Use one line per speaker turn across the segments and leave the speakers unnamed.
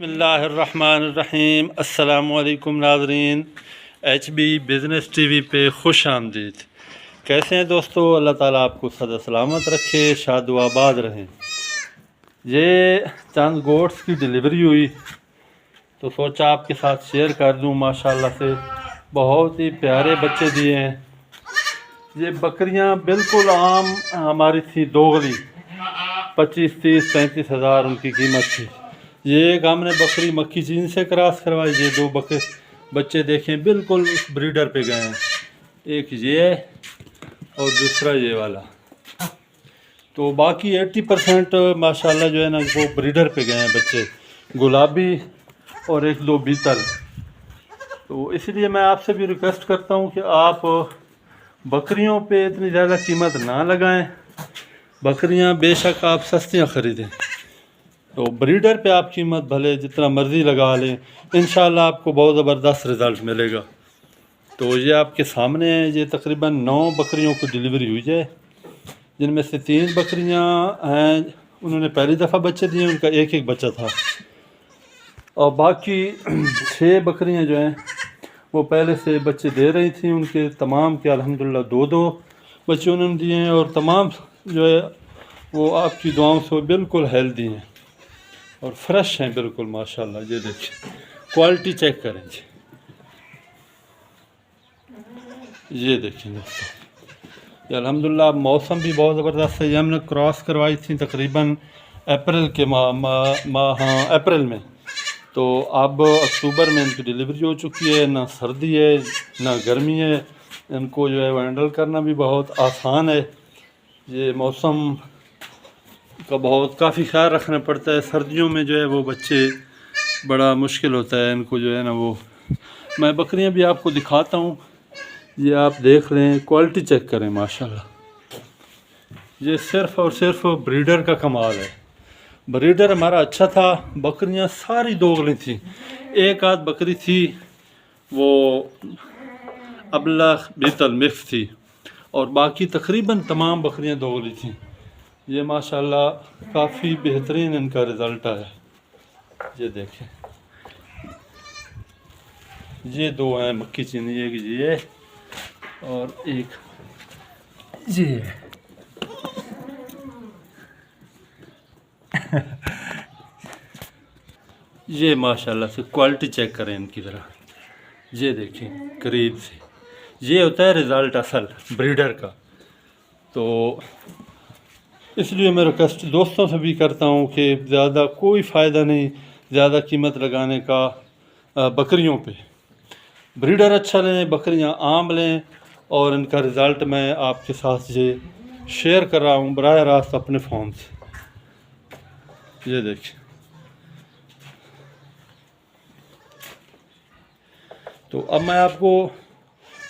बिस्मिल्लाहिर्रहमानिर्रहीम। अस्सलामुअलैकुम नाज़रीन, HB बिज़नेस TV पे खुश आमदीद। कैसे हैं दोस्तों? अल्लाह ताला आपको सदा सलामत रखे, शाद व आबाद रहें। ये चंद गोट्स की डिलीवरी हुई तो सोचा आपके साथ शेयर कर दूं। माशाल्लाह से बहुत ही प्यारे बच्चे दिए हैं। ये बकरियां बिल्कुल आम हमारी थी, दोगली 25, 30, 35 हज़ार उनकी कीमत थी। ये एक हमने बकरी मक्खी चीन से क्रॉस करवाई। ये दो बच्चे देखें बिल्कुल उस ब्रीडर पे गए हैं, एक ये और दूसरा ये वाला। तो बाकी 80% माशाल्लाह जो है ना वो ब्रीडर पे गए हैं बच्चे, गुलाबी और एक दो बीतल। तो इसलिए मैं आपसे भी रिक्वेस्ट करता हूँ कि आप बकरियों पे इतनी ज़्यादा कीमत ना लगाएं। बकरियां बेशक आप सस्तियां ख़रीदें, तो ब्रीडर पे आप कीमत भले जितना मर्ज़ी लगा लें, इंशाल्लाह आपको बहुत ज़बरदस्त रिज़ल्ट मिलेगा। तो ये आपके सामने है, ये तकरीबन 9 बकरियों को डिलीवरी हुई है, जिनमें से 3 बकरियां हैं उन्होंने पहली दफ़ा बच्चे दिए, उनका एक एक बच्चा था। और बाकी 6 बकरियां जो हैं वो पहले से बच्चे दे रही थी। उनके तमाम के अल्हम्दुलिल्लाह 2-2 बच्चे उन्होंने दिए हैं, और तमाम जो है वो आपकी दुआओं से बिल्कुल हेल्दी हैं और फ्रेश हैं बिल्कुल माशाल्लाह। ये देखिए, क्वालिटी चेक करें जी। ये देखिए दोस्तों, ये अल्हम्दुलिल्लाह मौसम भी बहुत ज़बरदस्त है। ये हमने क्रॉस करवाई थी तकरीबन अप्रैल के हाँ अप्रैल में। तो अब अक्टूबर में इनकी डिलीवरी हो चुकी है। ना सर्दी है ना गर्मी है, इनको जो है वो हैंडल करना भी बहुत आसान है। ये मौसम का बहुत काफ़ी ख्याल रखना पड़ता है। सर्दियों में जो है वो बच्चे बड़ा मुश्किल होता है इनको जो है ना वो। मैं बकरियां भी आपको दिखाता हूँ, ये आप देख लें, क्वालिटी चेक करें माशाल्लाह। ये सिर्फ़ और सिर्फ ब्रीडर का कमाल है। ब्रीडर हमारा अच्छा था, बकरियां सारी दोगली थी। एक आध बकरी थी वो अबला बीतल मिक्स थी, और बाकी तकरीबन तमाम बकरियां दोगली थी। ये माशाल्लाह काफ़ी बेहतरीन इनका रिज़ल्ट आया। ये देखें, ये 2 हैं मक्खी चीनी, एक ये और एक ये। ये माशाल्लाह से क्वालिटी चेक करें इनकी ज़रा। ये देखें करीब से, ये होता है रिज़ल्ट असल ब्रीडर का। तो इसलिए मैं रिक्वेस्ट दोस्तों से भी करता हूँ कि ज़्यादा कोई फ़ायदा नहीं ज़्यादा कीमत लगाने का बकरियों पे। ब्रीडर अच्छा लें, बकरियां आम लें, और इनका रिज़ल्ट मैं आपके साथ ये शेयर कर रहा हूँ बराह रास्त अपने फ़ोन से। ये देखिए, तो अब मैं आपको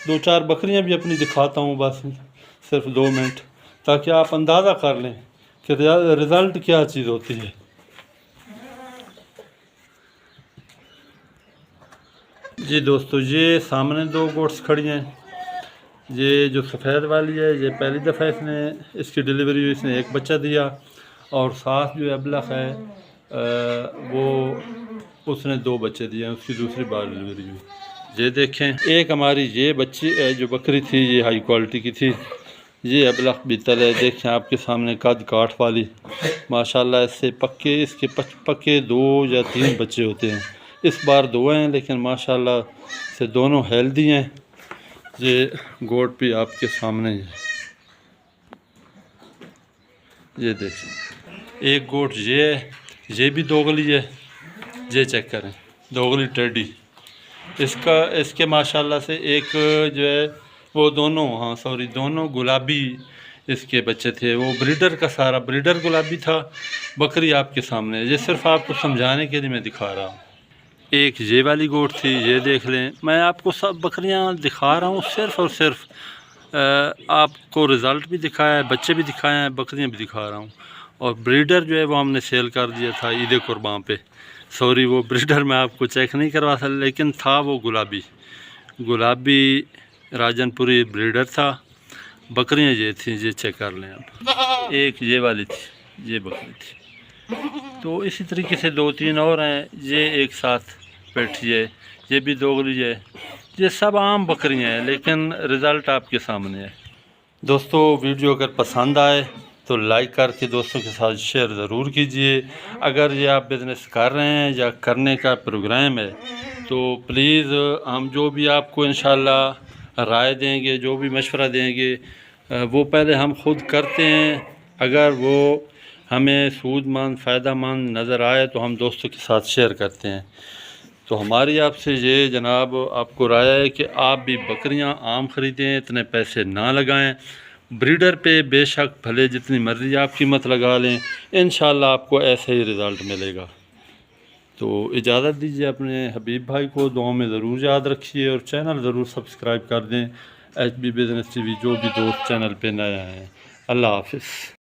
2-4 बकरियां भी अपनी दिखाता हूँ, बस सिर्फ 2 मिनट, ताकि आप अंदाज़ा कर लें कि रिज़ल्ट क्या चीज़ होती है। जी दोस्तों, ये सामने 2 गोट्स खड़ी हैं। ये जो सफ़ेद वाली है, ये पहली दफ़ा इसकी डिलीवरी हुई, इसने एक बच्चा दिया, और साथ जो अबलख है वो उसने 2 बच्चे दिए, उसकी दूसरी बार डिलीवरी हुई। ये देखें, एक हमारी ये बच्ची जो बकरी थी ये हाई क्वालिटी की थी। ये अबलख बीतल है, देखें आपके सामने कद काठ वाली माशाल्लाह। इससे इसके पक्के 2 या 3 बच्चे होते हैं। इस बार 2 हैं, लेकिन माशाल्लाह से दोनों हेल्दी हैं। ये गोट भी आपके सामने है। ये देखिए, एक गोट ये है, ये भी दोगली है। ये चेक करें, दोगली टेडी। इसके माशाल्लाह से एक जो है वो दोनों गुलाबी इसके बच्चे थे। वो ब्रीडर का सारा ब्रीडर गुलाबी था। बकरी आपके सामने है, ये सिर्फ आपको समझाने के लिए मैं दिखा रहा हूँ। एक ये वाली गोट थी, ये देख लें। मैं आपको सब बकरियां दिखा रहा हूँ सिर्फ और सिर्फ आपको रिज़ल्ट भी दिखाया है, बच्चे भी दिखाए हैं, बकरियां भी दिखा रहा हूँ। और ब्रीडर जो है वो हमने सेल कर दिया था ईद कुर्बान पे। सॉरी, वो ब्रीडर मैं आपको चेक नहीं करवा सकता, लेकिन था वो गुलाबी राजनपुरी ब्रीडर था। बकरियां ये थी, ये चेक कर लें आप। एक ये वाली थी, ये बकरी थी। तो इसी तरीके से 2-3 और हैं, ये एक साथ बैठिए, ये भी दोगली है। ये सब आम बकरियां हैं, लेकिन रिज़ल्ट आपके सामने है। दोस्तों वीडियो अगर पसंद आए तो लाइक करके दोस्तों के साथ शेयर ज़रूर कीजिए। अगर ये आप बिज़नेस कर रहे हैं या करने का प्रोग्राम है तो प्लीज़ हम जो भी आपको इंशाल्लाह राय देंगे, जो भी मशवरा देंगे, वो पहले हम खुद करते हैं। अगर वो हमें सूदमंद फ़ायदामंद नज़र आए तो हम दोस्तों के साथ शेयर करते हैं। तो हमारी आपसे ये जनाब आपको राय है कि आप भी बकरियां आम ख़रीदें, इतने पैसे ना लगाएं। ब्रीडर पे बेशक भले जितनी मर्ज़ी आप कीमत लगा लें, इंशाल्लाह आपको ऐसा ही रिज़ल्ट मिलेगा। तो इजाज़त दीजिए अपने हबीब भाई को, दुआ में ज़रूर याद रखिए और चैनल ज़रूर सब्सक्राइब कर दें। HB बिज़नेस TV जो भी दोस्त चैनल पे नए आए हैं। अल्लाह हाफ़िज़।